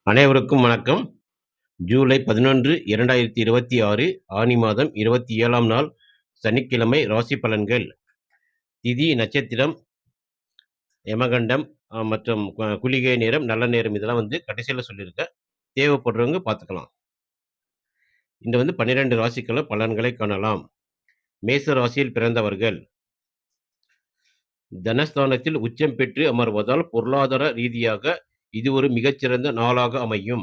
அனைவருக்கும் வணக்கம். ஜூலை 11, 2026 ஆனி மாதம் 27ஆம் நாள் சனிக்கிழமை ராசி பலன்கள். திதி, நட்சத்திரம், யமகண்டம் மற்றும் குளிகை நேரம், நல்ல நேரம் இதெல்லாம் கடைசியில சொல்லியிருக்கேன். தேவைப்படுறவங்க பார்த்துக்கலாம். இந்த 12 ராசிக்குள்ள பலன்களை காணலாம். மேச ராசியில் பிறந்தவர்கள் தனஸ்தானத்தில் உச்சம் பெற்று அமர்வதால் பொருளாதார ரீதியாக இது ஒரு மிகச்சிறந்த நாளாக அமையும்.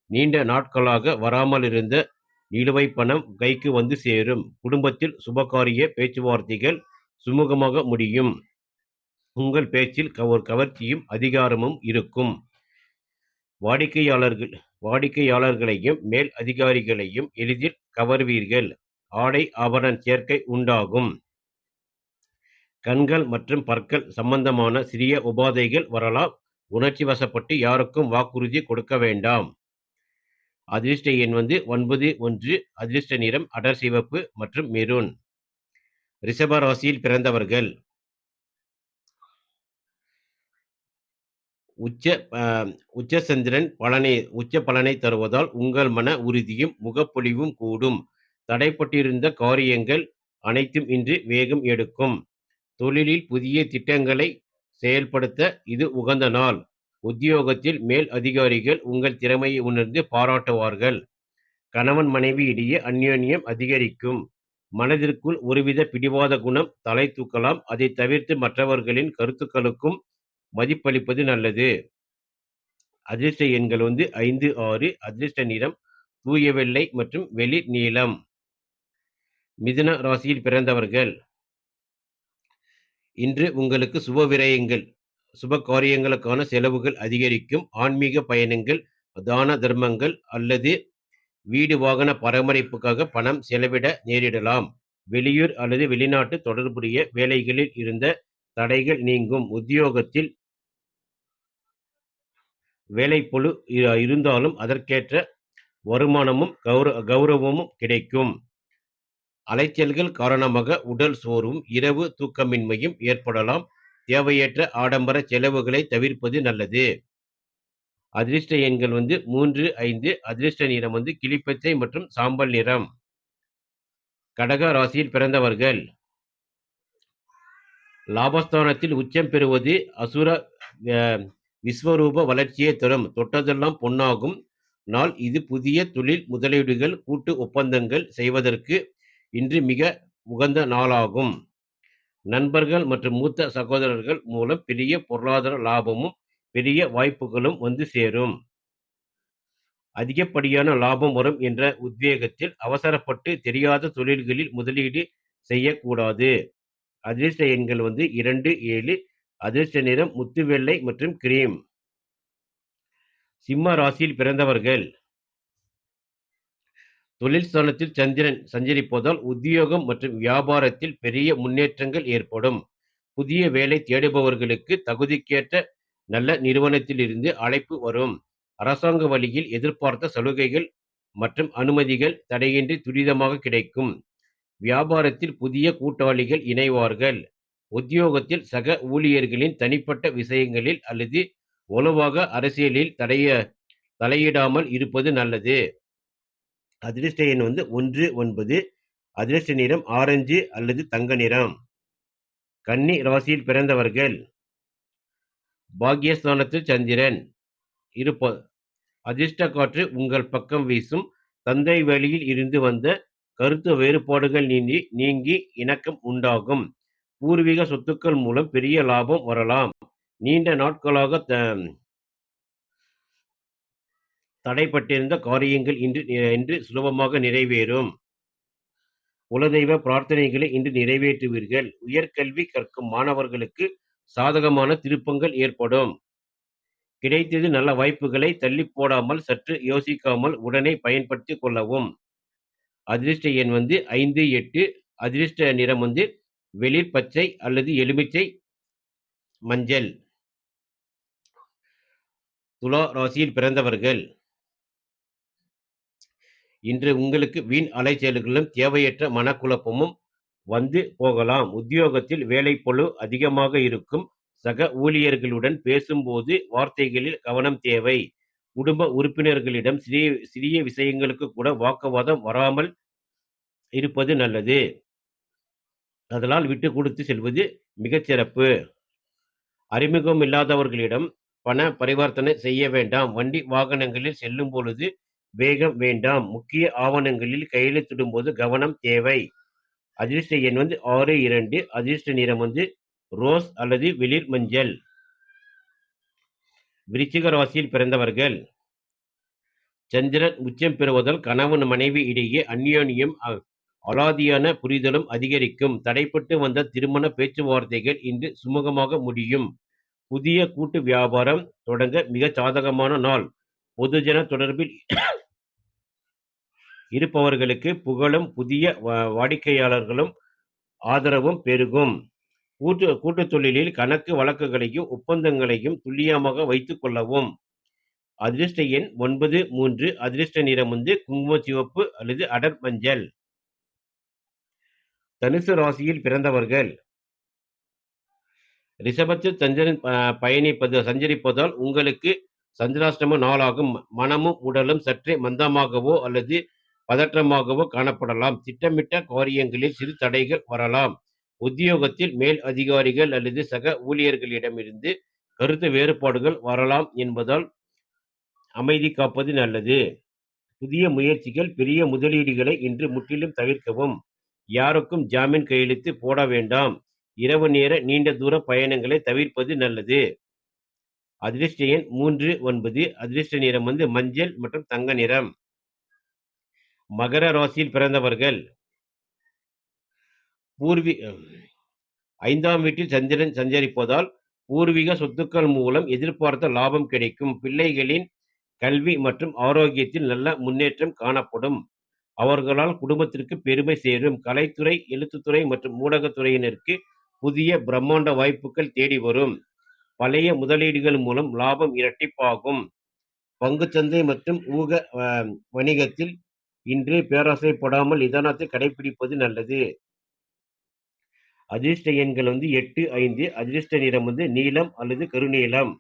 நீண்ட நாட்களாக வராமல் இருந்த நிலுவைப் பணம் கைக்கு வந்து சேரும். குடும்பத்தில் சுபகாரிய பேச்சுவார்த்தைகள் சுமூகமாக முடியும். உங்கள் பேச்சில் ஒரு கவர்ச்சியும் அதிகாரமும் இருக்கும். வாடிக்கையாளர்களையும் மேல் அதிகாரிகளையும் எளிதில் கவர்வீர்கள். ஆடை ஆபரண சேர்க்கை உண்டாகும். கண்கள் மற்றும் பற்கள் சம்பந்தமான சிறிய உபாதைகள் வரலாம். உணர்ச்சி வசப்பட்டு யாருக்கும் வாக்குறுதி கொடுக்க வேண்டாம். அதிர்ஷ்ட எண் 91. அதிர்ஷ்ட நிறம் அடர் சிவப்பு மற்றும் மெரூன். ரிஷப ராசியில் பிறந்தவர்கள் உச்ச சந்திரன் உச்ச பலனை தருவதால் உங்கள் மன உறுதியும் முகப்பொலிவும் கூடும். தடைப்பட்டிருந்த காரியங்கள் அனைத்தும் இன்று வேகம் எடுக்கும். தொழிலில் புதிய திட்டங்களை செயல்படுத்த இது உகந்த நாள். உத்தியோகத்தில் மேல் அதிகாரிகள் உங்கள் திறமையை உணர்ந்து பாராட்டுவார்கள். கணவன் மனைவி இடையே அந்யோன்யம் அதிகரிக்கும். மனதிற்குள் ஒருவித பிடிவாத குணம் தலை தூக்கலாம். அதை தவிர்த்து மற்றவர்களின் கருத்துக்களுக்கும் மதிப்பளிப்பது நல்லது. அதிர்ஷ்ட எண்கள் 5, 6. அதிர்ஷ்ட நிறம் தூய வெள்ளை மற்றும் வெளிர் நீலம். மிதுன ராசியில் பிறந்தவர்கள் இன்று உங்களுக்கு சுப விரயங்கள், சுப காரியங்களுக்கான செலவுகள் அதிகரிக்கும். ஆன்மீக பயணங்கள், தான தர்மங்கள் அல்லது வீடு வாகன பராமரிப்புக்காக பணம் செலவிட நேரிடலாம். வெளியூர் அல்லது வெளிநாட்டு தொடர்புடைய வேலைகளில் இருந்த தடைகள் நீங்கும். உத்தியோகத்தில் வேலைப்பளு இருந்தாலும் அதற்கேற்ற வருமானமும் கௌரவமும் கிடைக்கும். அலைச்சல்கள் காரணமாக உடல் சோர்வும் இரவு தூக்கமின்மையும் ஏற்படலாம். தேவையற்ற ஆடம்பர செலவுகளை தவிர்ப்பது நல்லது. அதிர்ஷ்ட எண்கள் 3, 5. அதிர்ஷ்ட நிறம் கிளிப்பச்சை மற்றும் சாம்பல் நிறம். கடக ராசியில் பிறந்தவர்கள் லாபஸ்தானத்தில் உச்சம் பெறுவது அசுர விஸ்வரூப வளர்ச்சியை தரும். தொட்டதெல்லாம் பொன்னாகும் நாள் இது. புதிய தொழில் முதலீடுகள், கூட்டு ஒப்பந்தங்கள் செய்வதற்கு இன்று மிக உகந்த நாளாகும். நண்பர்கள் மற்றும் மூத்த சகோதரர்கள் மூலம் பெரிய பொருளாதார லாபமும் பெரிய வாய்ப்புகளும் சேரும். அதிகப்படியான லாபம் வரும் என்ற உத்வேகத்தில் அவசரப்பட்டு தெரியாத தொழில்களில் முதலீடு செய்யக்கூடாது. அதிர்ஷ்ட எண்கள் 2, 7. அதிர்ஷ்ட நிறம் முத்து வெள்ளை மற்றும் கிரீம். சிம்ம ராசியில் பிறந்தவர்கள் தொழில் ஸ்தானத்தில் சந்திரன் சஞ்சரிப்பதால் உத்தியோகம் மற்றும் வியாபாரத்தில் பெரிய முன்னேற்றங்கள் ஏற்படும். புதிய வேலை தேடுபவர்களுக்கு தகுதிக்கேற்ற நல்ல நிறுவனத்தில் இருந்து அழைப்பு வரும். அரசாங்க வழியில் எதிர்பார்த்த சலுகைகள் மற்றும் அனுமதிகள் தடையின்றி துரிதமாக கிடைக்கும். வியாபாரத்தில் புதிய கூட்டாளிகள் இணைவார்கள். உத்தியோகத்தில் சக ஊழியர்களின் தனிப்பட்ட விஷயங்களில் அல்லது வலுவாக அரசியலில் தலையிடாமல் இருப்பது நல்லது. அதிர்ஷ்ட எண் 1, 9. அதிர்ஷ்ட நிறம் ஆரஞ்சு அல்லது தங்க நிறம். கன்னி ராசியில் பிறந்தவர்கள் பாக்கியஸ்தானத்தில் சந்திரன் அதிர்ஷ்ட காற்று உங்கள் பக்கம் வீசும். தந்தை வழியில் இருந்து வந்த கருத்து வேறுபாடுகள் நீங்கி இணக்கம் உண்டாகும். பூர்வீக சொத்துக்கள் மூலம் பெரிய லாபம் வரலாம். நீண்ட நாட்களாக தடைப்பட்டிருந்த காரியங்கள் இன்று சுலபமாக நிறைவேறும். குலதெய்வ பிரார்த்தனைகளை இன்று நிறைவேற்றுவீர்கள். உயர்கல்வி கற்கும் மாணவர்களுக்கு சாதகமான திருப்பங்கள் ஏற்படும். கிடைத்தது நல்ல வாய்ப்புகளை தள்ளி போடாமல் சற்று யோசிக்காமல் உடனே பயன்படுத்திக் கொள்ளவும். அதிர்ஷ்ட எண் 5, 8. அதிர்ஷ்ட நிறம் வெளிர் பச்சை அல்லது எலுமிச்சை மஞ்சள். துலா ராசியில் பிறந்தவர்கள் இன்று உங்களுக்கு வீண் அலைச்சல்களும் தேவையற்ற மனக்குழப்பமும் போகலாம். உத்தியோகத்தில் வேலைப்பளு அதிகமாக இருக்கும். சக ஊழியர்களுடன் பேசும்போது வார்த்தைகளில் கவனம் தேவை. குடும்ப உறுப்பினர்களிடம் சிறிய விஷயங்களுக்கு கூட வாக்குவாதம் வராமல் இருப்பது நல்லது. அதனால் விட்டுக் கொடுத்து செல்வது மிகச்சிறப்பு. அறிமுகம் இல்லாதவர்களிடம் பண பரிவர்த்தனை செய்ய வேண்டாம். வண்டி வாகனங்களில் செல்லும் பொழுது வேகம் வேண்டாம். முக்கிய ஆவணங்களில் கையெழுத்திடும்போது கவனம் தேவை. அதிர்ஷ்ட எண் 62. அதிர்ஷ்ட நிறம் ரோஸ் அல்லது வெளிர் மஞ்சள். விருச்சிக ராசியில் பிறந்தவர்கள். சந்திரன் உச்சம் பெறுவதால் கணவன் மனைவி இடையே அந்யோன்யம் அலாதியான புரிதலும் அதிகரிக்கும். தடைப்பட்டு வந்த திருமண பேச்சுவார்த்தைகள் இன்று சுமூகமாக முடியும். புதிய கூட்டு வியாபாரம் தொடங்க மிக சாதகமான நாள். பொதுஜன தொடர்பில் இருப்பவர்களுக்கு புகழும் புதிய வாடிக்கையாளர்களும் ஆதரவும் பெருகும். கூட்டு தொழிலில் கணக்கு வழக்குகளையும் ஒப்பந்தங்களையும் துல்லியமாக வைத்துக் கொள்ளவும். அதிர்ஷ்ட எண் 93. அதிர்ஷ்ட நிறம் குங்கும சிவப்பு அல்லது அடர் மஞ்சள். தனுசு ராசியில் பிறந்தவர்கள். ரிஷபத்தில் சந்திரன் சஞ்சரிப்பதால் உங்களுக்கு சந்திராஷ்டம நாளாகும். மனமும் உடலும் சற்றே மந்தமாகவோ அல்லது பதற்றமாகவோ காணப்படலாம். திட்டமிட்ட காரியங்களில் சிறு தடைகள் வரலாம். உத்தியோகத்தில் மேல் அதிகாரிகள் அல்லது சக ஊழியர்களிடமிருந்து கருத்து வேறுபாடுகள் வரலாம் என்பதால் அமைதி காப்பது நல்லது. புதிய முயற்சிகள், பெரிய முதலீடுகளை இன்று முற்றிலும் தவிர்க்கவும். யாருக்கும் ஜாமீன் கையெழுத்து போட வேண்டாம். இரவு நேர நீண்ட தூர பயணங்களை தவிர்ப்பது நல்லது. அதிர்ஷ்ட எண் 39. அதிர்ஷ்ட நிறம் மஞ்சள் மற்றும் தங்க நிறம். மகர ராசியில் பிறந்தவர்கள். 5ஆம் வீட்டில் சந்திரன் சஞ்சரிப்பதால் பூர்வீக சொத்துக்கள் மூலம் எதிர்பார்த்த லாபம் கிடைக்கும். பிள்ளைகளின் கல்வி மற்றும் ஆரோக்கியத்தில் நல்ல முன்னேற்றம் காணப்படும். அவர்களால் குடும்பத்திற்கு பெருமை சேரும். கலைத்துறை, எழுத்துத்துறை மற்றும் ஊடகத்துறையினருக்கு புதிய பிரம்மாண்ட வாய்ப்புகள் தேடி வரும். பழைய முதலீடுகள் மூலம் லாபம் இரட்டிப்பாகும். பங்குச்சந்தை மற்றும் ஊக வணிகத்தில் இன்று பேராசைப்படாமல் நிதானத்தை கடைபிடிப்பது நல்லது. அதிர்ஷ்ட எண்கள் 8, 5. அதிர்ஷ்ட நிறம் நீலம் அல்லது கருநீலம்.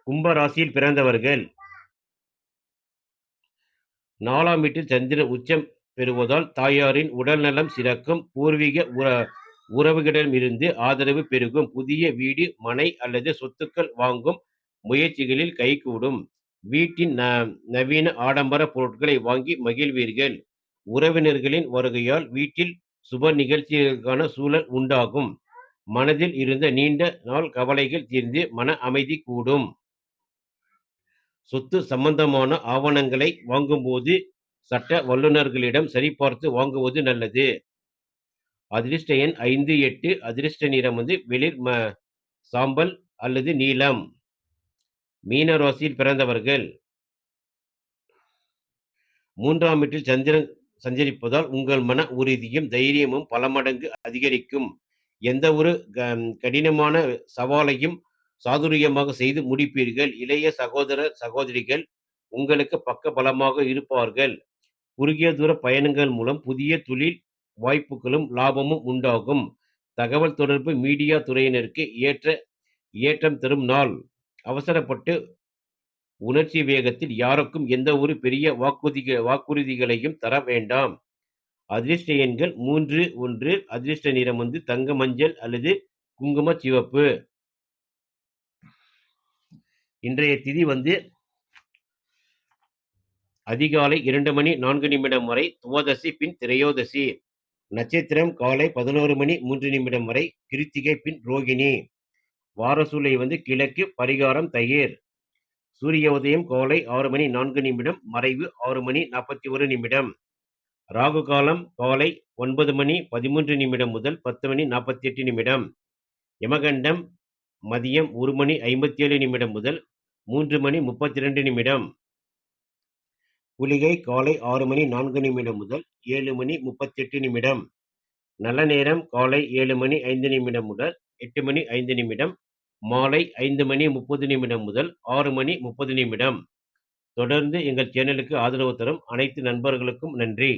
கும்ப ராசியில் பிறந்தவர்கள். 4ஆம் வீட்டில் சந்திரன் உச்சம் பெறுவதால் தாயாரின் உடல் நலம் சிறக்கும். பூர்வீக உறவுகளிடமிருந்து ஆதரவு பெருகும். புதிய வீடு, மனை அல்லது சொத்துக்கள் வாங்கும் முயற்சிகளில் கைகூடும். வீட்டின் நவீன ஆடம்பர பொருட்களை வாங்கி மகிழ்வீர்கள். உறவினர்களின் வருகையால் வீட்டில் சுப நிகழ்ச்சிகளுக்கான சூழல் உண்டாகும். மனதில் இருந்த நீண்ட நாள் கவலைகள் தீர்ந்து மன அமைதி கூடும். சொத்து சம்பந்தமான ஆவணங்களை வாங்கும்போது சட்ட வல்லுநர்களிடம் சரிபார்த்து வாங்குவது நல்லது. அதிர்ஷ்ட எண் 5, 8. அதிர்ஷ்ட நிறம் வெளிர் சாம்பல் அல்லது நீலம். மீன ராசியில் பிறந்தவர்கள். 3ஆம் வீட்டில் சந்திரன் சஞ்சரிப்பதால் உங்கள் மன உறுதியும் தைரியமும் பல மடங்கு அதிகரிக்கும். எந்த ஒரு கடினமான சவாலையும் சாதுரியமாக செய்து முடிப்பீர்கள். இளைய சகோதர சகோதரிகள் உங்களுக்கு பக்க பலமாக இருப்பார்கள். குறுகிய தூர பயணங்கள் மூலம் புதிய தொழில் வாய்ப்புகளும் லாபமும் உண்டாகும். தகவல் தொடர்பு மீடியா துறையினருக்கு ஏற்றம் தரும் நாள். அவசரப்பட்டு உணர்ச்சி வேகத்தில் யாருக்கும் எந்த ஒரு பெரிய வாக்குறுதிகளையும் தர வேண்டாம். அதிர்ஷ்ட எண்கள் 3, 1. அதிர்ஷ்ட நிறம் தங்க மஞ்சள் அல்லது குங்கும சிவப்பு. இன்றைய திதி அதிகாலை 2 மணி 4 நிமிடம் வரை துவாதசி பின் திரையோதசி. நட்சத்திரம் காலை 11 மணி 3 நிமிடம் வரை கிருத்திகை பின் ரோகிணி. வாரசூலை கிழக்கு, பரிகாரம் தயிர். சூரிய உதயம் காலை 6 மணி 4 நிமிடம், மறைவு 6 மணி 41 நிமிடம். ராகு காலம் காலை 9 மணி 13 நிமிடம் முதல் 10 மணி 48 நிமிடம். யமகண்டம் மதியம் 1 மணி 57 நிமிடம் முதல் 3 மணி 32 நிமிடம். குளிகை காலை 6 மணி 4 நிமிடம் முதல் 7 மணி 38 நிமிடம். நல்ல நேரம் காலை 7 மணி 5 நிமிடம் முதல் 8 மணி 5 நிமிடம். மாலை 5 மணி 30 நிமிடம் முதல் 6 மணி 30 நிமிடம். தொடர்ந்து எங்கள் சேனலுக்கு ஆதரவு தரும் அனைத்து நண்பர்களுக்கும் நன்றி.